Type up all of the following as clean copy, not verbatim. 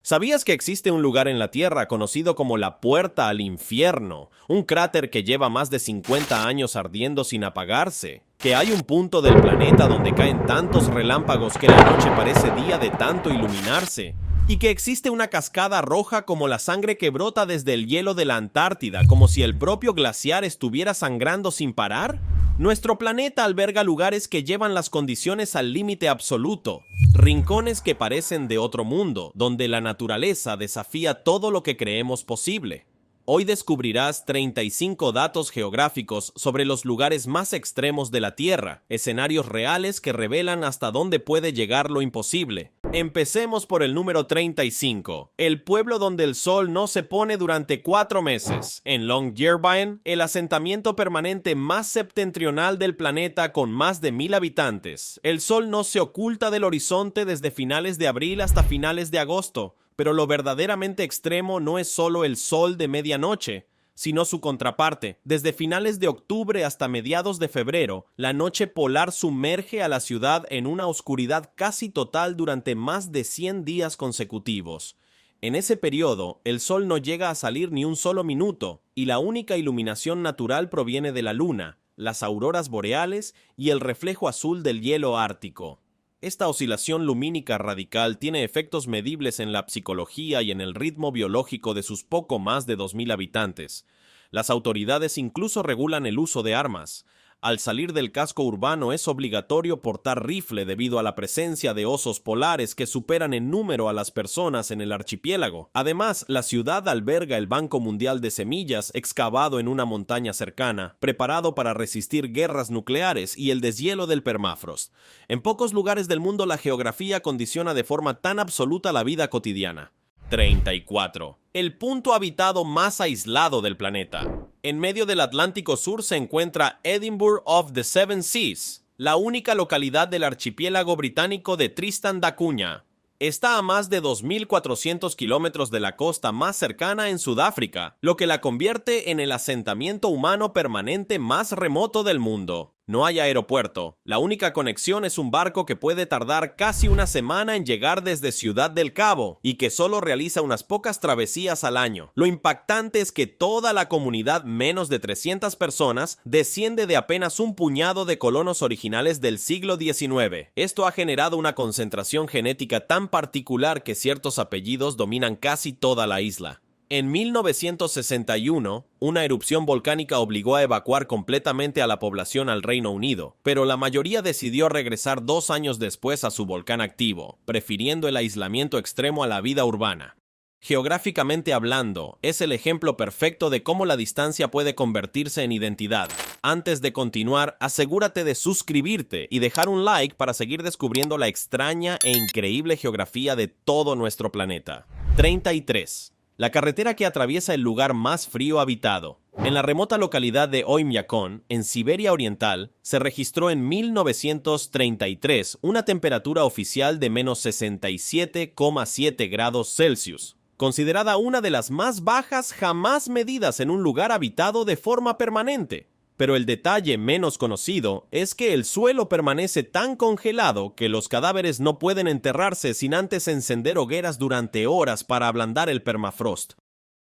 ¿Sabías que existe un lugar en la Tierra conocido como la Puerta al Infierno? Un cráter que lleva más de 50 años ardiendo sin apagarse. Que hay un punto del planeta donde caen tantos relámpagos que la noche parece día de tanto iluminarse. Y que existe una cascada roja como la sangre que brota desde el hielo de la Antártida, como si el propio glaciar estuviera sangrando sin parar. Nuestro planeta alberga lugares que llevan las condiciones al límite absoluto, rincones que parecen de otro mundo, donde la naturaleza desafía todo lo que creemos posible. Hoy descubrirás 35 datos geográficos sobre los lugares más extremos de la Tierra, escenarios reales que revelan hasta dónde puede llegar lo imposible. Empecemos por el número 35, el pueblo donde el sol no se pone durante 4 meses. En Longyearbyen, el asentamiento permanente más septentrional del planeta con más de 1000 habitantes. El sol no se oculta del horizonte desde finales de abril hasta finales de agosto. Pero lo verdaderamente extremo no es solo el sol de medianoche, sino su contraparte. Desde finales de octubre hasta mediados de febrero, la noche polar sumerge a la ciudad en una oscuridad casi total durante más de 100 días consecutivos. En ese periodo, el sol no llega a salir ni un solo minuto, y la única iluminación natural proviene de la luna, las auroras boreales y el reflejo azul del hielo ártico. Esta oscilación lumínica radical tiene efectos medibles en la psicología y en el ritmo biológico de sus poco más de 2000 habitantes. Las autoridades incluso regulan el uso de armas. Al salir del casco urbano es obligatorio portar rifle debido a la presencia de osos polares que superan en número a las personas en el archipiélago. Además, la ciudad alberga el Banco Mundial de Semillas excavado en una montaña cercana, preparado para resistir guerras nucleares y el deshielo del permafrost. En pocos lugares del mundo la geografía condiciona de forma tan absoluta la vida cotidiana. 34. El punto habitado más aislado del planeta. En medio del Atlántico Sur se encuentra Edinburgh of the Seven Seas, la única localidad del archipiélago británico de Tristan da Cunha. Está a más de 2.400 kilómetros de la costa más cercana en Sudáfrica, lo que la convierte en el asentamiento humano permanente más remoto del mundo. No hay aeropuerto. La única conexión es un barco que puede tardar casi una semana en llegar desde Ciudad del Cabo y que solo realiza unas pocas travesías al año. Lo impactante es que toda la comunidad, menos de 300 personas, desciende de apenas un puñado de colonos originales del siglo XIX. Esto ha generado una concentración genética tan particular que ciertos apellidos dominan casi toda la isla. En 1961, una erupción volcánica obligó a evacuar completamente a la población al Reino Unido, pero la mayoría decidió regresar 2 años después a su volcán activo, prefiriendo el aislamiento extremo a la vida urbana. Geográficamente hablando, es el ejemplo perfecto de cómo la distancia puede convertirse en identidad. Antes de continuar, asegúrate de suscribirte y dejar un like para seguir descubriendo la extraña e increíble geografía de todo nuestro planeta. 33. La carretera que atraviesa el lugar más frío habitado. En la remota localidad de Oymyakon, en Siberia Oriental, se registró en 1933 una temperatura oficial de menos 67,7 grados Celsius, considerada una de las más bajas jamás medidas en un lugar habitado de forma permanente. Pero el detalle menos conocido es que el suelo permanece tan congelado que los cadáveres no pueden enterrarse sin antes encender hogueras durante horas para ablandar el permafrost.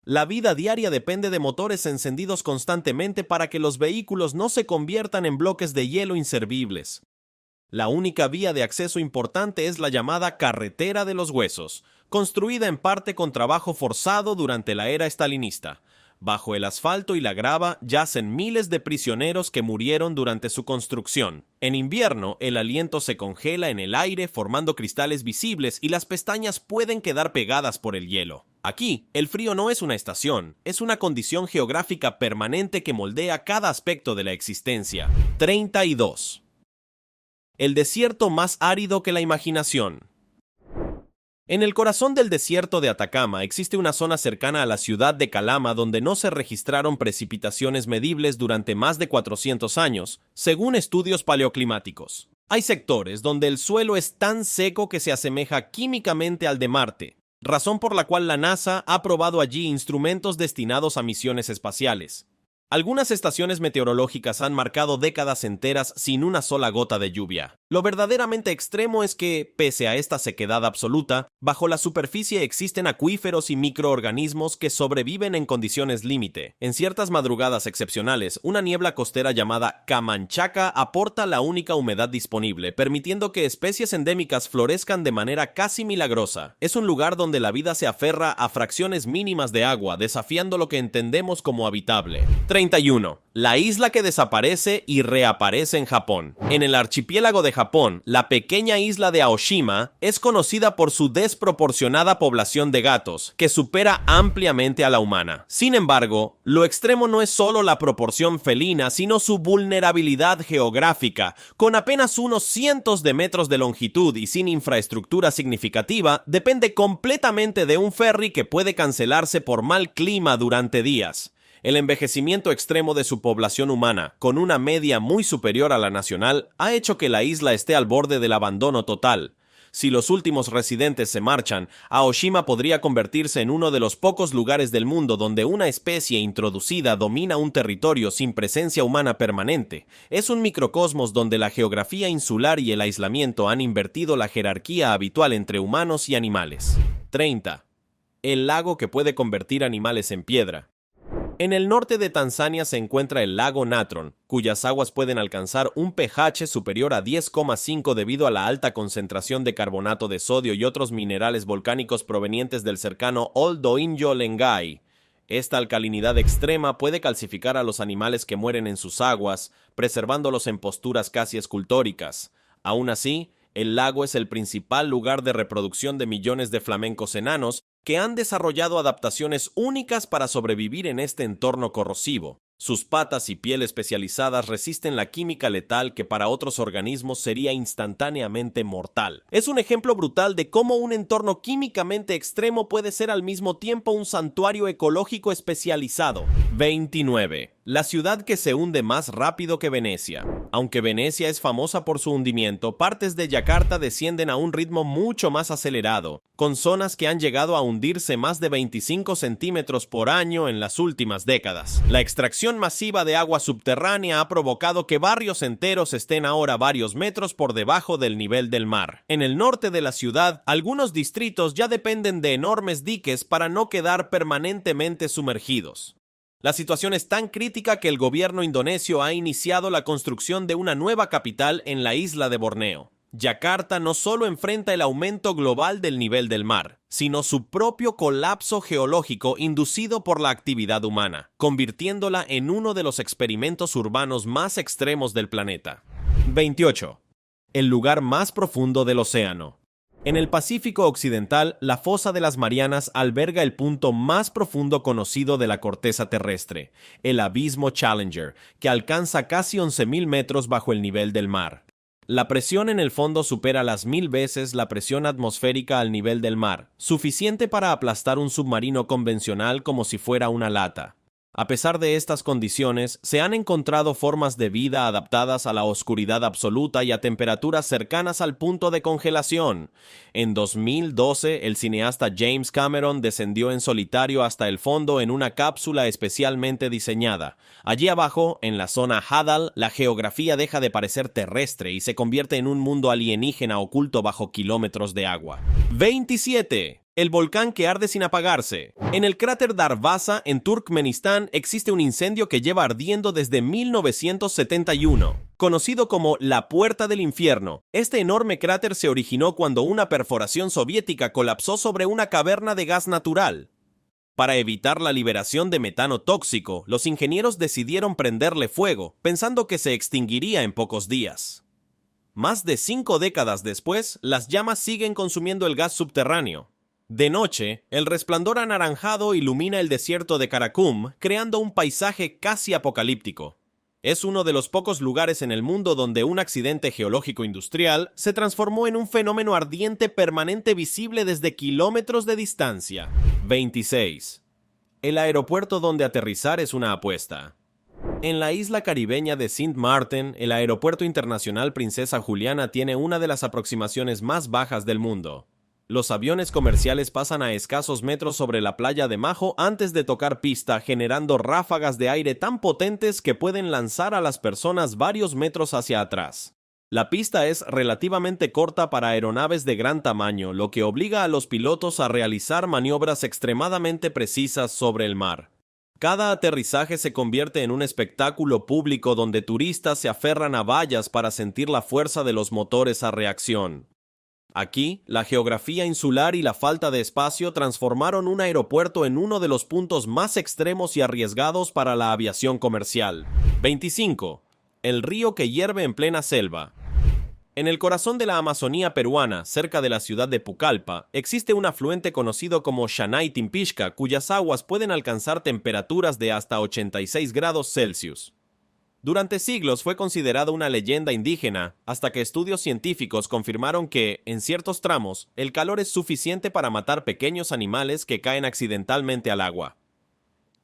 La vida diaria depende de motores encendidos constantemente para que los vehículos no se conviertan en bloques de hielo inservibles. La única vía de acceso importante es la llamada Carretera de los Huesos, construida en parte con trabajo forzado durante la era estalinista. Bajo el asfalto y la grava yacen miles de prisioneros que murieron durante su construcción. En invierno, el aliento se congela en el aire formando cristales visibles y las pestañas pueden quedar pegadas por el hielo. Aquí, el frío no es una estación, es una condición geográfica permanente que moldea cada aspecto de la existencia. 32. El desierto más árido que la imaginación. En el corazón del desierto de Atacama existe una zona cercana a la ciudad de Calama donde no se registraron precipitaciones medibles durante más de 400 años, según estudios paleoclimáticos. Hay sectores donde el suelo es tan seco que se asemeja químicamente al de Marte, razón por la cual la NASA ha probado allí instrumentos destinados a misiones espaciales. Algunas estaciones meteorológicas han marcado décadas enteras sin una sola gota de lluvia. Lo verdaderamente extremo es que, pese a esta sequedad absoluta, bajo la superficie existen acuíferos y microorganismos que sobreviven en condiciones límite. En ciertas madrugadas excepcionales, una niebla costera llamada Camanchaca aporta la única humedad disponible, permitiendo que especies endémicas florezcan de manera casi milagrosa. Es un lugar donde la vida se aferra a fracciones mínimas de agua, desafiando lo que entendemos como habitable. 31. La isla que desaparece y reaparece en Japón. En el archipiélago de Japón, la pequeña isla de Aoshima es conocida por su desproporcionada población de gatos, que supera ampliamente a la humana. Sin embargo, lo extremo no es solo la proporción felina, sino su vulnerabilidad geográfica. Con apenas unos cientos de metros de longitud y sin infraestructura significativa, depende completamente de un ferry que puede cancelarse por mal clima durante días. El envejecimiento extremo de su población humana, con una media muy superior a la nacional, ha hecho que la isla esté al borde del abandono total. Si los últimos residentes se marchan, Aoshima podría convertirse en uno de los pocos lugares del mundo donde una especie introducida domina un territorio sin presencia humana permanente. Es un microcosmos donde la geografía insular y el aislamiento han invertido la jerarquía habitual entre humanos y animales. 30. El lago que puede convertir animales en piedra. En el norte de Tanzania se encuentra el lago Natron, cuyas aguas pueden alcanzar un pH superior a 10,5 debido a la alta concentración de carbonato de sodio y otros minerales volcánicos provenientes del cercano Oldoinjo Lengai. Esta alcalinidad extrema puede calcificar a los animales que mueren en sus aguas, preservándolos en posturas casi escultóricas. Aún así, el lago es el principal lugar de reproducción de millones de flamencos enanos que han desarrollado adaptaciones únicas para sobrevivir en este entorno corrosivo. Sus patas y piel especializadas resisten la química letal que para otros organismos sería instantáneamente mortal. Es un ejemplo brutal de cómo un entorno químicamente extremo puede ser al mismo tiempo un santuario ecológico especializado. 29. La ciudad que se hunde más rápido que Venecia. Aunque Venecia es famosa por su hundimiento, partes de Yakarta descienden a un ritmo mucho más acelerado, con zonas que han llegado a hundirse más de 25 centímetros por año en las últimas décadas. La extracción masiva de agua subterránea ha provocado que barrios enteros estén ahora varios metros por debajo del nivel del mar. En el norte de la ciudad, algunos distritos ya dependen de enormes diques para no quedar permanentemente sumergidos. La situación es tan crítica que el gobierno indonesio ha iniciado la construcción de una nueva capital en la isla de Borneo. Yakarta no solo enfrenta el aumento global del nivel del mar, sino su propio colapso geológico inducido por la actividad humana, convirtiéndola en uno de los experimentos urbanos más extremos del planeta. 28. El lugar más profundo del océano. En el Pacífico Occidental, la fosa de las Marianas alberga el punto más profundo conocido de la corteza terrestre, el abismo Challenger, que alcanza casi 11.000 metros bajo el nivel del mar. La presión en el fondo supera las 1000 veces la presión atmosférica al nivel del mar, suficiente para aplastar un submarino convencional como si fuera una lata. A pesar de estas condiciones, se han encontrado formas de vida adaptadas a la oscuridad absoluta y a temperaturas cercanas al punto de congelación. En 2012, el cineasta James Cameron descendió en solitario hasta el fondo en una cápsula especialmente diseñada. Allí abajo, en la zona Hadal, la geografía deja de parecer terrestre y se convierte en un mundo alienígena oculto bajo kilómetros de agua. 27. El volcán que arde sin apagarse. En el cráter Darvaza, en Turkmenistán, existe un incendio que lleva ardiendo desde 1971. Conocido como la Puerta del Infierno, este enorme cráter se originó cuando una perforación soviética colapsó sobre una caverna de gas natural. Para evitar la liberación de metano tóxico, los ingenieros decidieron prenderle fuego, pensando que se extinguiría en pocos días. Más de 5 décadas después, las llamas siguen consumiendo el gas subterráneo. De noche, el resplandor anaranjado ilumina el desierto de Karakum, creando un paisaje casi apocalíptico. Es uno de los pocos lugares en el mundo donde un accidente geológico industrial se transformó en un fenómeno ardiente permanente visible desde kilómetros de distancia. 26. El aeropuerto donde aterrizar es una apuesta. En la isla caribeña de Sint Maarten, el aeropuerto internacional Princesa Juliana tiene una de las aproximaciones más bajas del mundo. Los aviones comerciales pasan a escasos metros sobre la playa de Majo antes de tocar pista, generando ráfagas de aire tan potentes que pueden lanzar a las personas varios metros hacia atrás. La pista es relativamente corta para aeronaves de gran tamaño, lo que obliga a los pilotos a realizar maniobras extremadamente precisas sobre el mar. Cada aterrizaje se convierte en un espectáculo público donde turistas se aferran a vallas para sentir la fuerza de los motores a reacción. Aquí, la geografía insular y la falta de espacio transformaron un aeropuerto en uno de los puntos más extremos y arriesgados para la aviación comercial. 25. El río que hierve en plena selva. En el corazón de la Amazonía peruana, cerca de la ciudad de Pucallpa, existe un afluente conocido como Shanay Timpishka, cuyas aguas pueden alcanzar temperaturas de hasta 86 grados Celsius. Durante siglos fue considerado una leyenda indígena, hasta que estudios científicos confirmaron que, en ciertos tramos, el calor es suficiente para matar pequeños animales que caen accidentalmente al agua.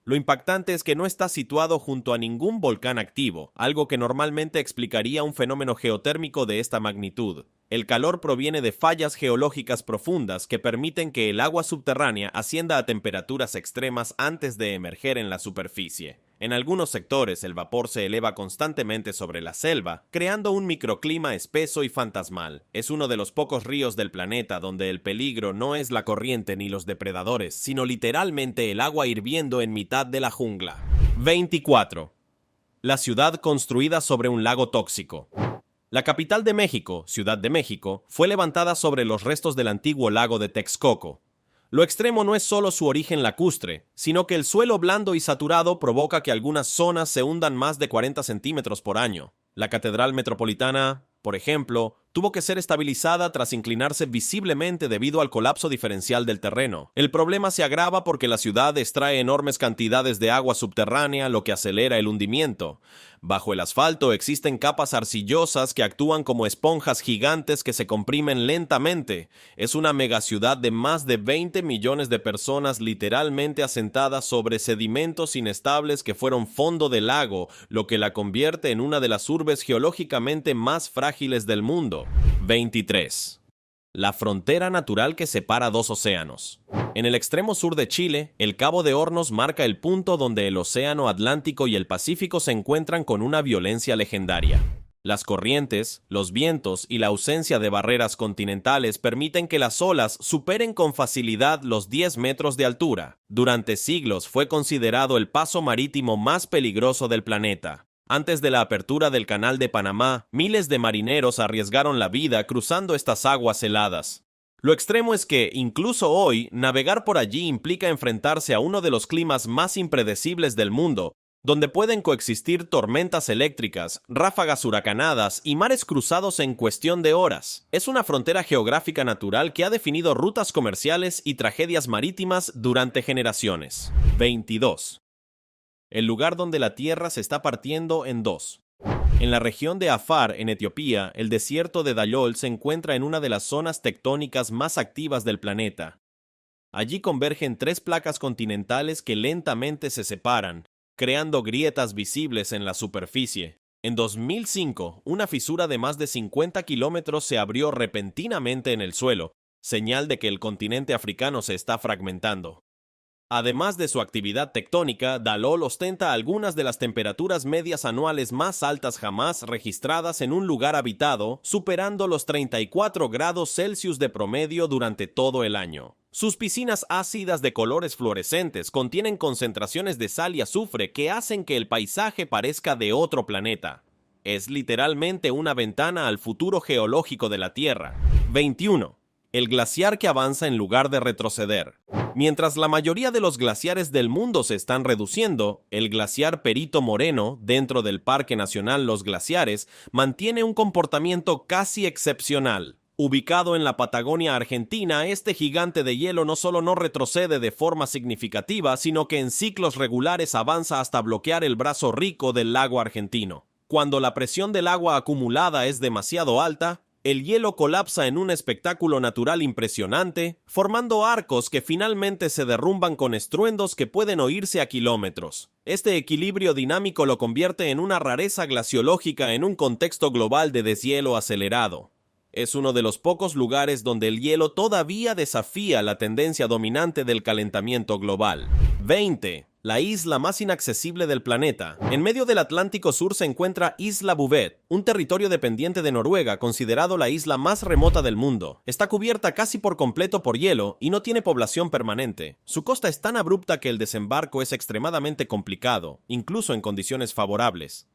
Lo impactante es que no está situado junto a ningún volcán activo, algo que normalmente explicaría un fenómeno geotérmico de esta magnitud. El calor proviene de fallas geológicas profundas que permiten que el agua subterránea ascienda a temperaturas extremas antes de emerger en la superficie. En algunos sectores, el vapor se eleva constantemente sobre la selva, creando un microclima espeso y fantasmal. Es uno de los pocos ríos del planeta donde el peligro no es la corriente ni los depredadores, sino literalmente el agua hirviendo en mitad de la jungla. 24. La ciudad construida sobre un lago tóxico. La capital de México, Ciudad de México, fue levantada sobre los restos del antiguo lago de Texcoco. Lo extremo no es solo su origen lacustre, sino que el suelo blando y saturado provoca que algunas zonas se hundan más de 40 centímetros por año. La Catedral Metropolitana, por ejemplo, tuvo que ser estabilizada tras inclinarse visiblemente debido al colapso diferencial del terreno. El problema se agrava porque la ciudad extrae enormes cantidades de agua subterránea, lo que acelera el hundimiento. Bajo el asfalto existen capas arcillosas que actúan como esponjas gigantes que se comprimen lentamente. Es una megaciudad de más de 20 millones de personas literalmente asentadas sobre sedimentos inestables que fueron fondo del lago, lo que la convierte en una de las urbes geológicamente más frágiles del mundo. 23. La frontera natural que separa dos océanos. En el extremo sur de Chile, el Cabo de Hornos marca el punto donde el océano Atlántico y el Pacífico se encuentran con una violencia legendaria. Las corrientes, los vientos y la ausencia de barreras continentales permiten que las olas superen con facilidad los 10 metros de altura. Durante siglos fue considerado el paso marítimo más peligroso del planeta. Antes de la apertura del Canal de Panamá, miles de marineros arriesgaron la vida cruzando estas aguas heladas. Lo extremo es que, incluso hoy, navegar por allí implica enfrentarse a uno de los climas más impredecibles del mundo, donde pueden coexistir tormentas eléctricas, ráfagas huracanadas y mares cruzados en cuestión de horas. Es una frontera geográfica natural que ha definido rutas comerciales y tragedias marítimas durante generaciones. 22. El lugar donde la tierra se está partiendo en dos. En la región de Afar, en Etiopía, el desierto de Dayol se encuentra en una de las zonas tectónicas más activas del planeta. Allí convergen tres placas continentales que lentamente se separan, creando grietas visibles en la superficie. En 2005, una fisura de más de 50 kilómetros se abrió repentinamente en el suelo, señal de que el continente africano se está fragmentando. Además de su actividad tectónica, Dayol ostenta algunas de las temperaturas medias anuales más altas jamás registradas en un lugar habitado, superando los 34 grados Celsius de promedio durante todo el año. Sus piscinas ácidas de colores fluorescentes contienen concentraciones de sal y azufre que hacen que el paisaje parezca de otro planeta. Es literalmente una ventana al futuro geológico de la Tierra. 21. El glaciar que avanza en lugar de retroceder. Mientras la mayoría de los glaciares del mundo se están reduciendo, el glaciar Perito Moreno, dentro del Parque Nacional Los Glaciares, mantiene un comportamiento casi excepcional. Ubicado en la Patagonia Argentina, este gigante de hielo no solo no retrocede de forma significativa, sino que en ciclos regulares avanza hasta bloquear el brazo rico del lago argentino. Cuando la presión del agua acumulada es demasiado alta, el hielo colapsa en un espectáculo natural impresionante, formando arcos que finalmente se derrumban con estruendos que pueden oírse a kilómetros. Este equilibrio dinámico lo convierte en una rareza glaciológica en un contexto global de deshielo acelerado. Es uno de los pocos lugares donde el hielo todavía desafía la tendencia dominante del calentamiento global. 20. la isla más inaccesible del planeta. En medio del Atlántico Sur se encuentra Isla Bouvet, un territorio dependiente de Noruega, considerado la isla más remota del mundo. Está cubierta casi por completo por hielo y no tiene población permanente. Su costa es tan abrupta que el desembarco es extremadamente complicado, incluso en condiciones favorables.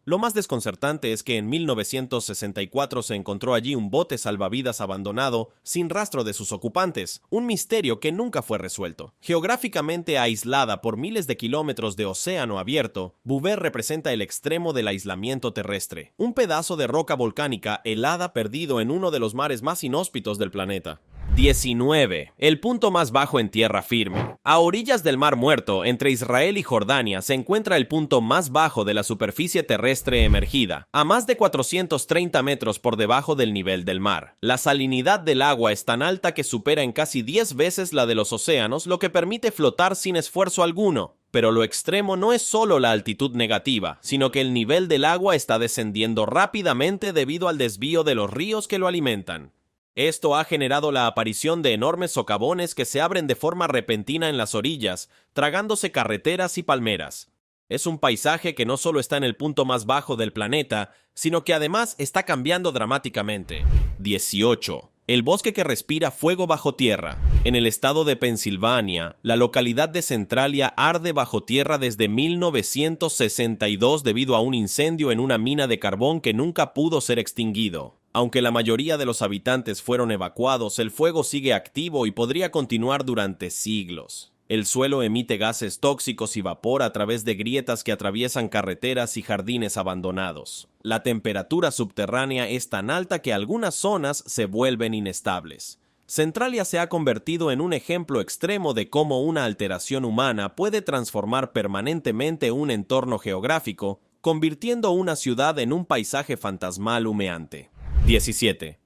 Lo más desconcertante es que en 1964 se encontró allí un bote salvavidas abandonado sin rastro de sus ocupantes, un misterio que nunca fue resuelto. Geográficamente aislada por miles de kilómetros de océano abierto, Bouvet representa el extremo del aislamiento terrestre, un pedazo de roca volcánica helada perdido en uno de los mares más inhóspitos del planeta. 19. El punto más bajo en tierra firme. A orillas del Mar Muerto, entre Israel y Jordania, se encuentra el punto más bajo de la superficie terrestre emergida, a más de 430 metros por debajo del nivel del mar. La salinidad del agua es tan alta que supera en casi 10 veces la de los océanos, lo que permite flotar sin esfuerzo alguno. Pero lo extremo no es solo la altitud negativa, sino que el nivel del agua está descendiendo rápidamente debido al desvío de los ríos que lo alimentan. Esto ha generado la aparición de enormes socavones que se abren de forma repentina en las orillas, tragándose carreteras y palmeras. Es un paisaje que no solo está en el punto más bajo del planeta, sino que además está cambiando dramáticamente. 18. El bosque que respira fuego bajo tierra. En el estado de Pensilvania, la localidad de Centralia arde bajo tierra desde 1962 debido a un incendio en una mina de carbón que nunca pudo ser extinguido. Aunque la mayoría de los habitantes fueron evacuados, el fuego sigue activo y podría continuar durante siglos. El suelo emite gases tóxicos y vapor a través de grietas que atraviesan carreteras y jardines abandonados. La temperatura subterránea es tan alta que algunas zonas se vuelven inestables. Centralia se ha convertido en un ejemplo extremo de cómo una alteración humana puede transformar permanentemente un entorno geográfico, convirtiendo una ciudad en un paisaje fantasmal humeante. 17.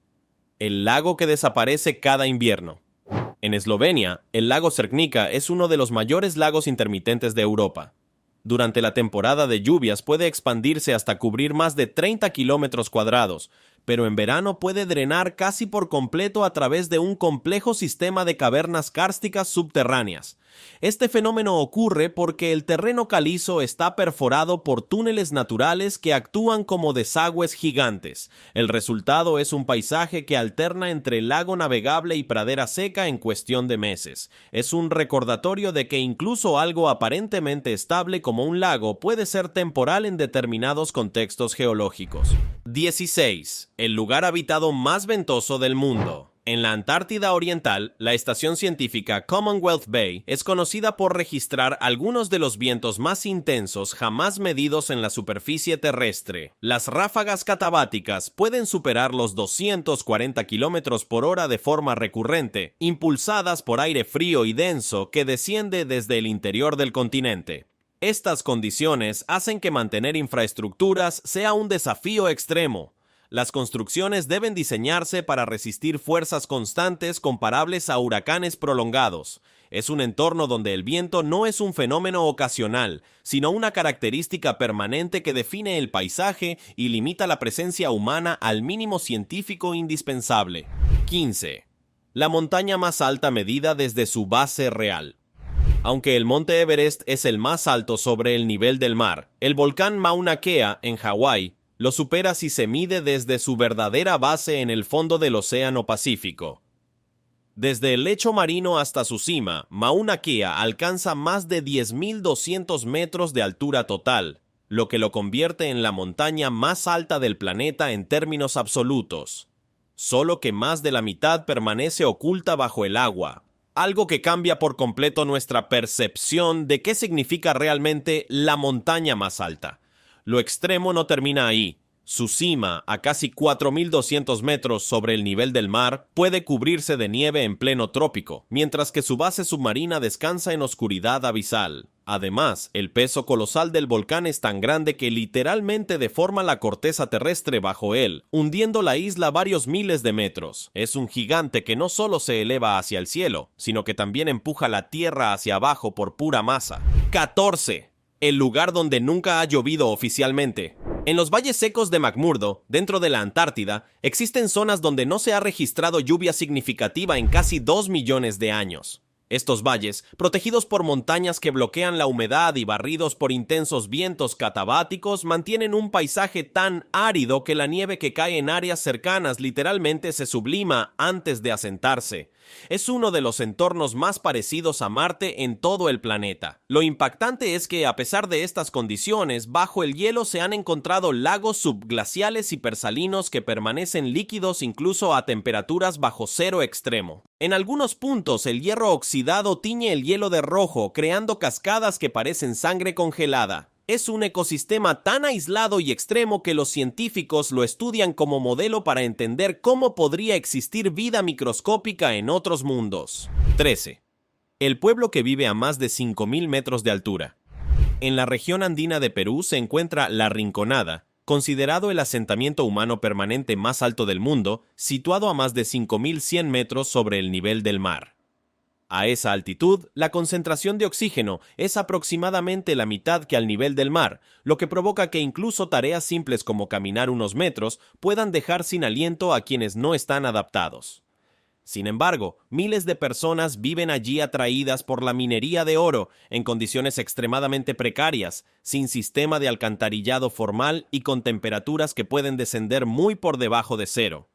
El lago que desaparece cada invierno. En Eslovenia, el lago Cerknica es uno de los mayores lagos intermitentes de Europa. Durante la temporada de lluvias puede expandirse hasta cubrir más de 30 kilómetros cuadrados, pero en verano puede drenar casi por completo a través de un complejo sistema de cavernas kársticas subterráneas. Este fenómeno ocurre porque el terreno calizo está perforado por túneles naturales que actúan como desagües gigantes. El resultado es un paisaje que alterna entre lago navegable y pradera seca en cuestión de meses. Es un recordatorio de que incluso algo aparentemente estable como un lago puede ser temporal en determinados contextos geológicos. 16. El lugar habitado más ventoso del mundo. En la Antártida Oriental, la estación científica Commonwealth Bay es conocida por registrar algunos de los vientos más intensos jamás medidos en la superficie terrestre. Las ráfagas catabáticas pueden superar los 240 km por hora de forma recurrente, impulsadas por aire frío y denso que desciende desde el interior del continente. Estas condiciones hacen que mantener infraestructuras sea un desafío extremo. Las construcciones deben diseñarse para resistir fuerzas constantes comparables a huracanes prolongados. Es un entorno donde el viento no es un fenómeno ocasional, sino una característica permanente que define el paisaje y limita la presencia humana al mínimo científico indispensable. 15. La montaña más alta medida desde su base real. Aunque el monte Everest es el más alto sobre el nivel del mar, el volcán Mauna Kea, en Hawái, lo supera si se mide desde su verdadera base en el fondo del Océano Pacífico. Desde el lecho marino hasta su cima, Mauna Kea alcanza más de 10.200 metros de altura total, lo que lo convierte en la montaña más alta del planeta en términos absolutos. Solo que más de la mitad permanece oculta bajo el agua, algo que cambia por completo nuestra percepción de qué significa realmente la montaña más alta. Lo extremo no termina ahí. Su cima, a casi 4.200 metros sobre el nivel del mar, puede cubrirse de nieve en pleno trópico, mientras que su base submarina descansa en oscuridad abisal. Además, el peso colosal del volcán es tan grande que literalmente deforma la corteza terrestre bajo él, hundiendo la isla varios miles de metros. Es un gigante que no solo se eleva hacia el cielo, sino que también empuja la tierra hacia abajo por pura masa. 14. El lugar donde nunca ha llovido oficialmente. En los valles secos de McMurdo, dentro de la Antártida, existen zonas donde no se ha registrado lluvia significativa en casi 2 millones de años. Estos valles, protegidos por montañas que bloquean la humedad y barridos por intensos vientos catabáticos, mantienen un paisaje tan árido que la nieve que cae en áreas cercanas literalmente se sublima antes de asentarse. Es uno de los entornos más parecidos a Marte en todo el planeta. Lo impactante es que, a pesar de estas condiciones, bajo el hielo se han encontrado lagos subglaciales hipersalinos que permanecen líquidos incluso a temperaturas bajo cero extremo. En algunos puntos, el hierro oxidado tiñe el hielo de rojo, creando cascadas que parecen sangre congelada. Es un ecosistema tan aislado y extremo que los científicos lo estudian como modelo para entender cómo podría existir vida microscópica en otros mundos. 13. El pueblo que vive a más de 5.000 metros de altura. En la región andina de Perú se encuentra La Rinconada, considerado el asentamiento humano permanente más alto del mundo, situado a más de 5.100 metros sobre el nivel del mar. A esa altitud, la concentración de oxígeno es aproximadamente la mitad que al nivel del mar, lo que provoca que incluso tareas simples como caminar unos metros puedan dejar sin aliento a quienes no están adaptados. Sin embargo, miles de personas viven allí atraídas por la minería de oro en condiciones extremadamente precarias, sin sistema de alcantarillado formal y con temperaturas que pueden descender muy por debajo de cero.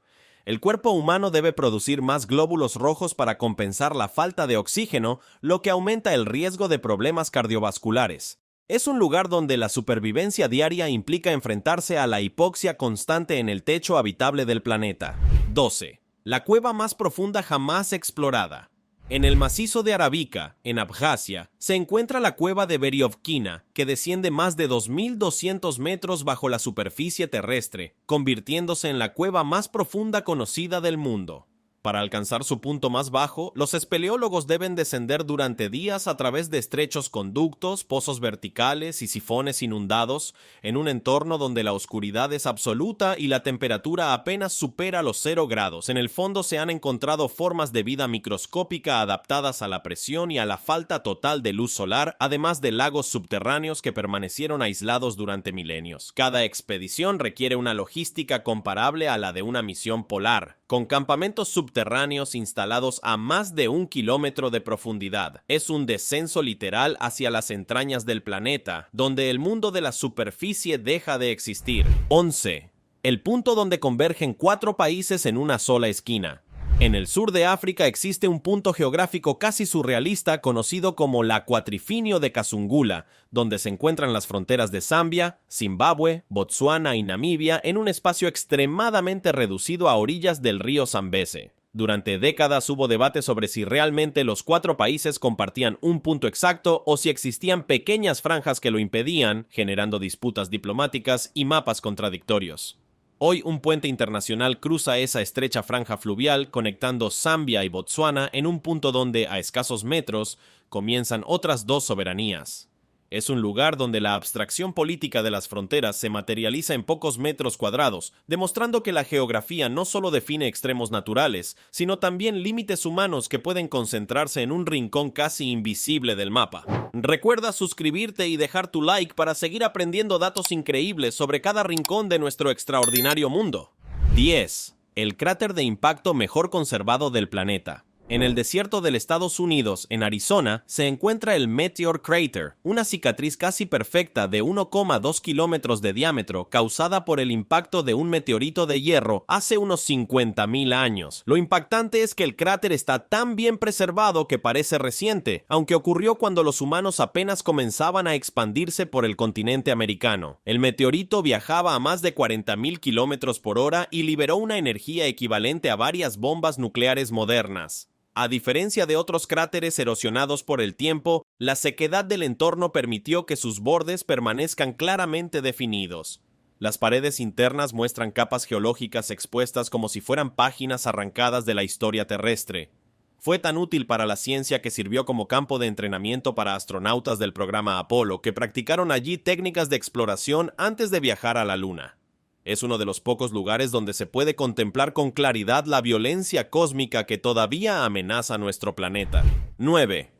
El cuerpo humano debe producir más glóbulos rojos para compensar la falta de oxígeno, lo que aumenta el riesgo de problemas cardiovasculares. Es un lugar donde la supervivencia diaria implica enfrentarse a la hipoxia constante en el techo habitable del planeta. 12. La cueva más profunda jamás explorada. En el macizo de Arabica, en Abjasia, se encuentra la cueva de Veriovkina, que desciende más de 2.200 metros bajo la superficie terrestre, convirtiéndose en la cueva más profunda conocida del mundo. Para alcanzar su punto más bajo, los espeleólogos deben descender durante días a través de estrechos conductos, pozos verticales y sifones inundados, en un entorno donde la oscuridad es absoluta y la temperatura apenas supera los 0 grados. En el fondo se han encontrado formas de vida microscópica adaptadas a la presión y a la falta total de luz solar, además de lagos subterráneos que permanecieron aislados durante milenios. Cada expedición requiere una logística comparable a la de una misión polar, con campamentos subterráneos instalados a más de 1 kilómetro de profundidad. Es un descenso literal hacia las entrañas del planeta, donde el mundo de la superficie deja de existir. 11. El punto donde convergen 4 países en una sola esquina. En el sur de África existe un punto geográfico casi surrealista conocido como la Cuatrifinio de Kasungula, donde se encuentran las fronteras de Zambia, Zimbabue, Botsuana y Namibia en un espacio extremadamente reducido a orillas del río Zambeze. Durante décadas hubo debate sobre si realmente los 4 países compartían un punto exacto o si existían pequeñas franjas que lo impedían, generando disputas diplomáticas y mapas contradictorios. Hoy un puente internacional cruza esa estrecha franja fluvial conectando Zambia y Botsuana en un punto donde, a escasos metros, comienzan otras 2 soberanías. Es un lugar donde la abstracción política de las fronteras se materializa en pocos metros cuadrados, demostrando que la geografía no solo define extremos naturales, sino también límites humanos que pueden concentrarse en un rincón casi invisible del mapa. Recuerda suscribirte y dejar tu like para seguir aprendiendo datos increíbles sobre cada rincón de nuestro extraordinario mundo. 10. El cráter de impacto mejor conservado del planeta. En el desierto del Estados Unidos, en Arizona, se encuentra el Meteor Crater, una cicatriz casi perfecta de 1,2 kilómetros de diámetro causada por el impacto de un meteorito de hierro hace unos 50.000 años. Lo impactante es que el cráter está tan bien preservado que parece reciente, aunque ocurrió cuando los humanos apenas comenzaban a expandirse por el continente americano. El meteorito viajaba a más de 40.000 kilómetros por hora y liberó una energía equivalente a varias bombas nucleares modernas. A diferencia de otros cráteres erosionados por el tiempo, la sequedad del entorno permitió que sus bordes permanezcan claramente definidos. Las paredes internas muestran capas geológicas expuestas como si fueran páginas arrancadas de la historia terrestre. Fue tan útil para la ciencia que sirvió como campo de entrenamiento para astronautas del programa Apolo, que practicaron allí técnicas de exploración antes de viajar a la Luna. Es uno de los pocos lugares donde se puede contemplar con claridad la violencia cósmica que todavía amenaza nuestro planeta. 9.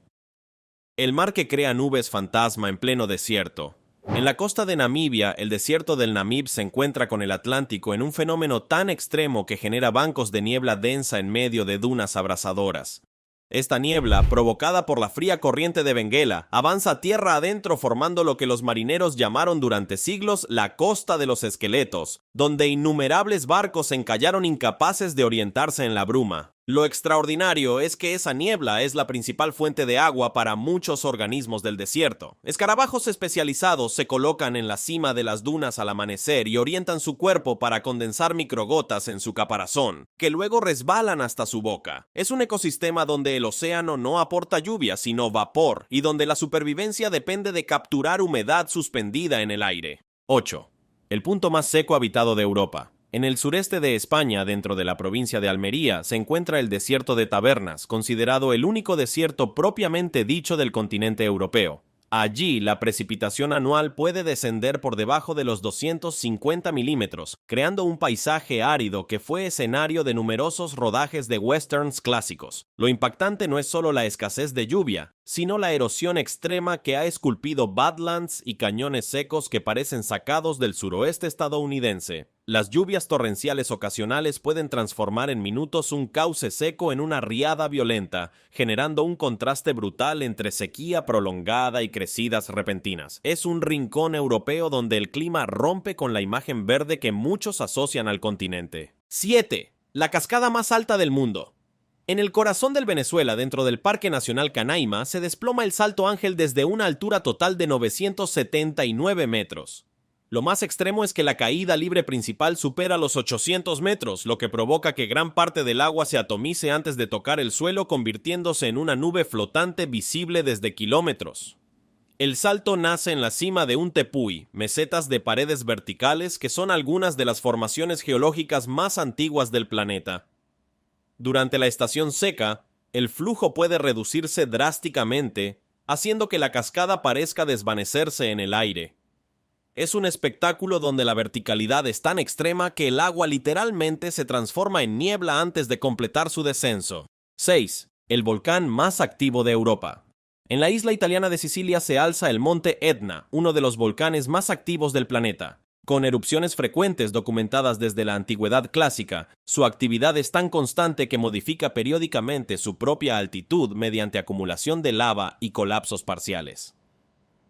El mar que crea nubes fantasma en pleno desierto. En la costa de Namibia, el desierto del Namib se encuentra con el Atlántico en un fenómeno tan extremo que genera bancos de niebla densa en medio de dunas abrasadoras. Esta niebla, provocada por la fría corriente de Benguela, avanza tierra adentro formando lo que los marineros llamaron durante siglos la costa de los esqueletos, donde innumerables barcos se encallaron incapaces de orientarse en la bruma. Lo extraordinario es que esa niebla es la principal fuente de agua para muchos organismos del desierto. Escarabajos especializados se colocan en la cima de las dunas al amanecer y orientan su cuerpo para condensar microgotas en su caparazón, que luego resbalan hasta su boca. Es un ecosistema donde el océano no aporta lluvia, sino vapor, y donde la supervivencia depende de capturar humedad suspendida en el aire. 8. El punto más seco habitado de Europa. En el sureste de España, dentro de la provincia de Almería, se encuentra el desierto de Tabernas, considerado el único desierto propiamente dicho del continente europeo. Allí, la precipitación anual puede descender por debajo de los 250 milímetros, creando un paisaje árido que fue escenario de numerosos rodajes de westerns clásicos. Lo impactante no es solo la escasez de lluvia, sino la erosión extrema que ha esculpido badlands y cañones secos que parecen sacados del suroeste estadounidense. Las lluvias torrenciales ocasionales pueden transformar en minutos un cauce seco en una riada violenta, generando un contraste brutal entre sequía prolongada y crecidas repentinas. Es un rincón europeo donde el clima rompe con la imagen verde que muchos asocian al continente. 7. La cascada más alta del mundo. En el corazón del Venezuela, dentro del Parque Nacional Canaima, se desploma el Salto Ángel desde una altura total de 979 metros. Lo más extremo es que la caída libre principal supera los 800 metros, lo que provoca que gran parte del agua se atomice antes de tocar el suelo, convirtiéndose en una nube flotante visible desde kilómetros. El salto nace en la cima de un tepuy, mesetas de paredes verticales que son algunas de las formaciones geológicas más antiguas del planeta. Durante la estación seca, el flujo puede reducirse drásticamente, haciendo que la cascada parezca desvanecerse en el aire. Es un espectáculo donde la verticalidad es tan extrema que el agua literalmente se transforma en niebla antes de completar su descenso. 6. El volcán más activo de Europa. En la isla italiana de Sicilia se alza el monte Etna, uno de los volcanes más activos del planeta. Con erupciones frecuentes documentadas desde la antigüedad clásica, su actividad es tan constante que modifica periódicamente su propia altitud mediante acumulación de lava y colapsos parciales.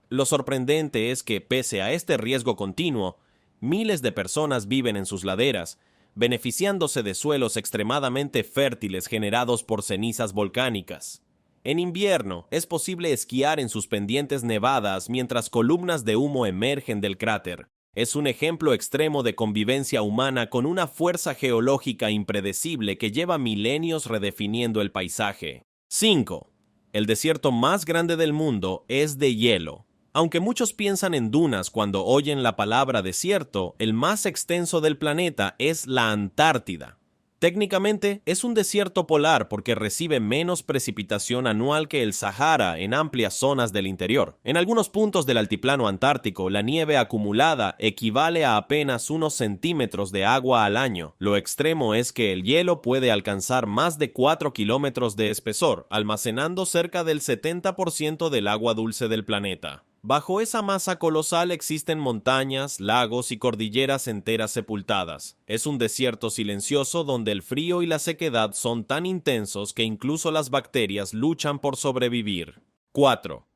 Lo sorprendente es que, pese a este riesgo continuo, miles de personas viven en sus laderas, beneficiándose de suelos extremadamente fértiles generados por cenizas volcánicas. En invierno, es posible esquiar en sus pendientes nevadas mientras columnas de humo emergen del cráter. Es un ejemplo extremo de convivencia humana con una fuerza geológica impredecible que lleva milenios redefiniendo el paisaje. 5. El desierto más grande del mundo es de hielo. Aunque muchos piensan en dunas cuando oyen la palabra desierto, el más extenso del planeta es la Antártida. Técnicamente es un desierto polar porque recibe menos precipitación anual que el Sahara en amplias zonas del interior. En algunos puntos del altiplano antártico, la nieve acumulada equivale a apenas unos centímetros de agua al año. Lo extremo es que el hielo puede alcanzar más de 4 kilómetros de espesor, almacenando cerca del 70% del agua dulce del planeta. Bajo esa masa colosal existen montañas, lagos y cordilleras enteras sepultadas. Es un desierto silencioso donde el frío y la sequedad son tan intensos que incluso las bacterias luchan por sobrevivir. 4.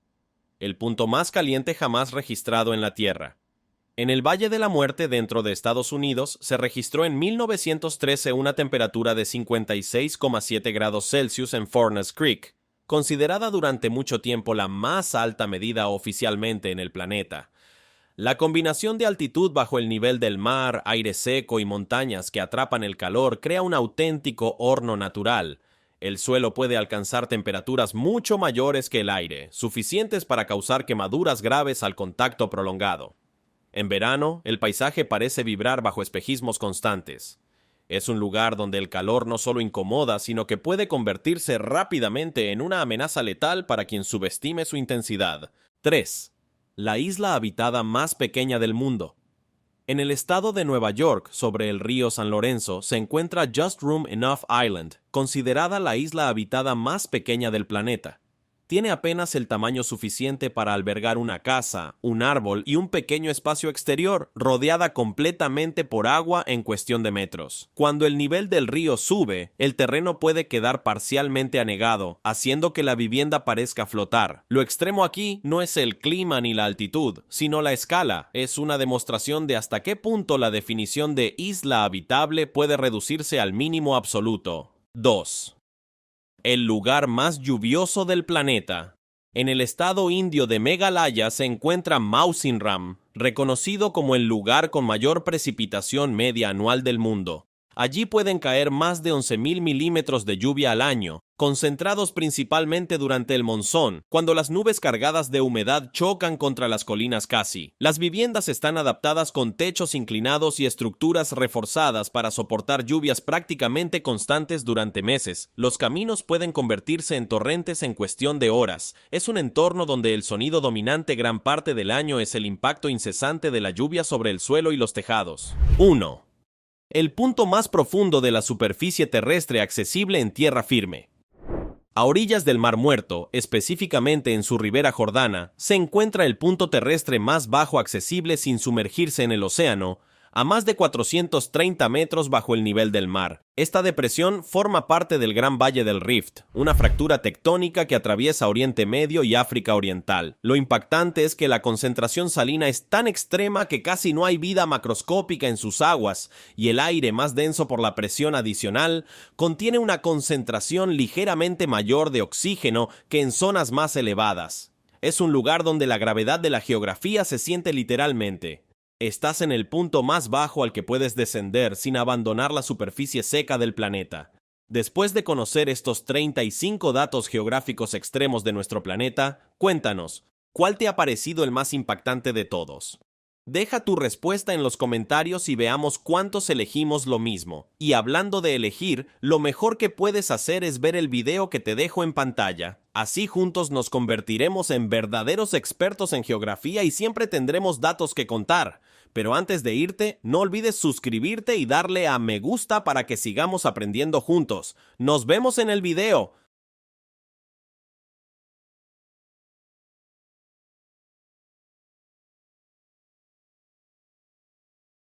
El punto más caliente jamás registrado en la Tierra. En el Valle de la Muerte, dentro de Estados Unidos, se registró en 1913 una temperatura de 56,7 grados Celsius en Furnace Creek, considerada durante mucho tiempo la más alta medida oficialmente en el planeta. La combinación de altitud bajo el nivel del mar, aire seco y montañas que atrapan el calor crea un auténtico horno natural. El suelo puede alcanzar temperaturas mucho mayores que el aire, suficientes para causar quemaduras graves al contacto prolongado. En verano, el paisaje parece vibrar bajo espejismos constantes. Es un lugar donde el calor no solo incomoda, sino que puede convertirse rápidamente en una amenaza letal para quien subestime su intensidad. 3. La isla habitada más pequeña del mundo. En el estado de Nueva York, sobre el río San Lorenzo, se encuentra Just Room Enough Island, considerada la isla habitada más pequeña del planeta. tiene apenas el tamaño suficiente para albergar una casa, un árbol y un pequeño espacio exterior, rodeada completamente por agua en cuestión de metros. Cuando el nivel del río sube, el terreno puede quedar parcialmente anegado, haciendo que la vivienda parezca flotar. Lo extremo aquí no es el clima ni la altitud, sino la escala. Es una demostración de hasta qué punto la definición de isla habitable puede reducirse al mínimo absoluto. 2. El lugar más lluvioso del planeta. En el estado indio de Meghalaya se encuentra Mawsynram, reconocido como el lugar con mayor precipitación media anual del mundo. Allí pueden caer más de 11.000 milímetros de lluvia al año, concentrados principalmente durante el monzón, cuando las nubes cargadas de humedad chocan contra las colinas Khasi. Las viviendas están adaptadas con techos inclinados y estructuras reforzadas para soportar lluvias prácticamente constantes durante meses. Los caminos pueden convertirse en torrentes en cuestión de horas. Es un entorno donde el sonido dominante gran parte del año es el impacto incesante de la lluvia sobre el suelo y los tejados. 1. El punto más profundo de la superficie terrestre accesible en tierra firme. A orillas del Mar Muerto, específicamente en su ribera jordana, se encuentra el punto terrestre más bajo accesible sin sumergirse en el océano, a más de 430 metros bajo el nivel del mar. Esta depresión forma parte del Gran Valle del Rift, una fractura tectónica que atraviesa Oriente Medio y África Oriental. Lo impactante es que la concentración salina es tan extrema que casi no hay vida macroscópica en sus aguas, y el aire, más denso por la presión adicional, contiene una concentración ligeramente mayor de oxígeno que en zonas más elevadas. Es un lugar donde la gravedad de la geografía se siente literalmente. Estás en el punto más bajo al que puedes descender sin abandonar la superficie seca del planeta. Después de conocer estos 35 datos geográficos extremos de nuestro planeta, cuéntanos, ¿cuál te ha parecido el más impactante de todos? Deja tu respuesta en los comentarios y veamos cuántos elegimos lo mismo. Y hablando de elegir, lo mejor que puedes hacer es ver el video que te dejo en pantalla. Así juntos nos convertiremos en verdaderos expertos en geografía y siempre tendremos datos que contar. Pero antes de irte, no olvides suscribirte y darle a me gusta para que sigamos aprendiendo juntos. Nos vemos en el video.